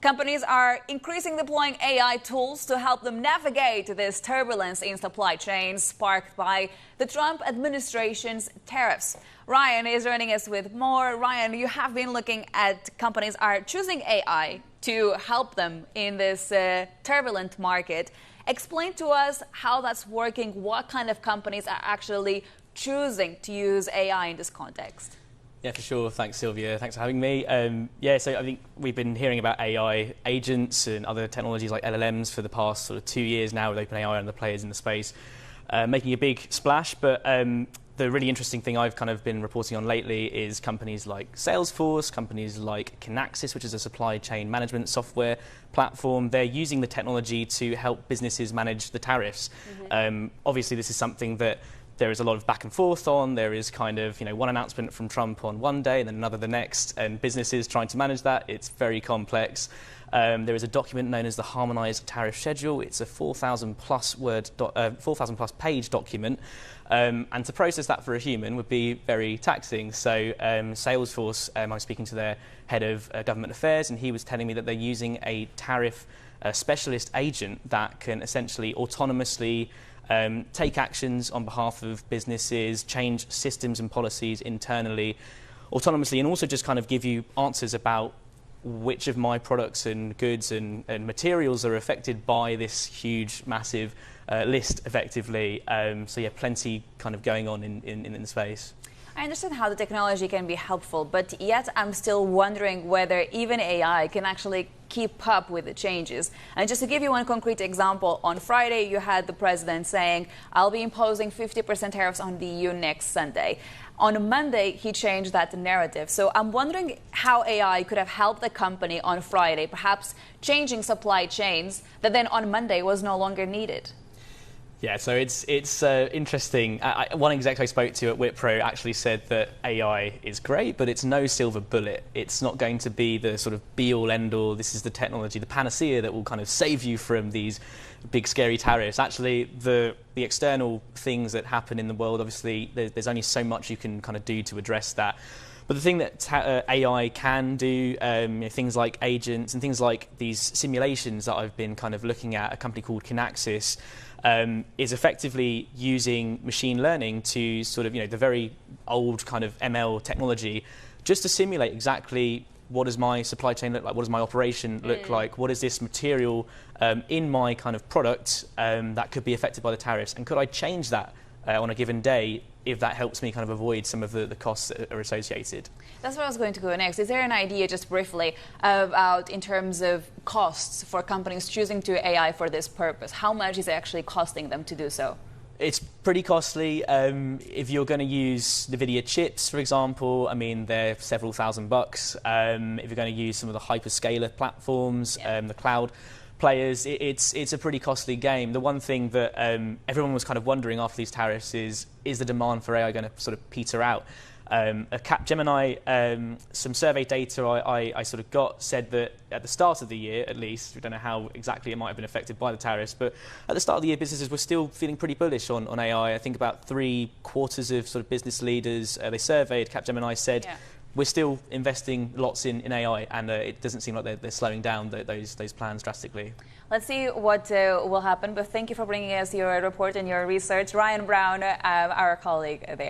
Companies are increasingly deploying AI tools to help them navigate this turbulence in supply chains sparked by the Trump administration's tariffs. Ryan is joining us with more. Ryan, you have been looking at companies are choosing AI to help them in this turbulent market. Explain to us how that's working, what kind of companies are actually choosing to use AI in this context. Yeah, for sure. Thanks, Sylvia. Thanks for having me. So I think we've been hearing about AI agents and other technologies like LLMs for the past sort of 2 years now with OpenAI and the players in the space making a big splash. But the really interesting thing I've kind of been reporting on lately is companies like Salesforce, companies like Kinaxis, which is a supply chain management software platform. They're using the technology to help businesses manage the tariffs. Obviously, this is something that there is a lot of back and forth on. There is kind of, one announcement from Trump on one day and then another the next, and businesses trying to manage that. It's very complex. There is a document known as the Harmonized Tariff Schedule. It's a 4,000 plus page document. And to process that for a human would be very taxing. So Salesforce, I was speaking to their head of government affairs, and he was telling me that they're using a tariff specialist agent that can essentially autonomously take actions on behalf of businesses, change systems and policies internally, autonomously, and also just kind of give you answers about which of my products and goods and materials are affected by this huge, massive list, effectively. So yeah, plenty kind of going on in the space. I understand how the technology can be helpful, but yet I'm still wondering whether even AI can actually keep up with the changes. And just to give you one concrete example, on Friday you had the president saying, I'll be imposing 50% tariffs on the EU next Sunday. On Monday, he changed that narrative. So I'm wondering how AI could have helped the company on Friday, perhaps changing supply chains that then on Monday was no longer needed. Yeah, so it's interesting. One exec I spoke to at Wipro actually said that AI is great, but it's no silver bullet. It's not going to be the sort of be-all, end-all. This is the technology, the panacea that will kind of save you from these big, scary tariffs. Actually, the external things that happen in the world, obviously, there's only so much you can kind of do to address that. But the thing that AI can do, things like agents and things like these simulations that I've been kind of looking at, a company called Kinaxis, is effectively using machine learning to sort of, the very old kind of ML technology, just to simulate exactly what does my supply chain look like, what does my operation look like, what is this material in my kind of product that could be affected by the tariffs, and could I change that on a given day if that helps me kind of avoid some of the costs that are associated. That's what I was going to go next. Is there an idea, just briefly, about in terms of costs for companies choosing to AI for this purpose? How much is it actually costing them to do so? It's pretty costly. If you're going to use NVIDIA chips, for example, I mean, they're several $1,000s. If you're going to use some of the hyperscaler platforms, the cloud players, it's a pretty costly game. The one thing that everyone was kind of wondering after these tariffs is the demand for AI going to sort of peter out? Capgemini, some survey data I sort of got said that at the start of the year, at least, we don't know how exactly it might have been affected by the tariffs, but at the start of the year, businesses were still feeling pretty bullish on AI. I think about 3/4 of sort of business leaders they surveyed, Capgemini said, we're still investing lots in AI, and it doesn't seem like they're slowing down those plans drastically. Let's see what will happen, but thank you for bringing us your report and your research. Ryan Browne, our colleague there.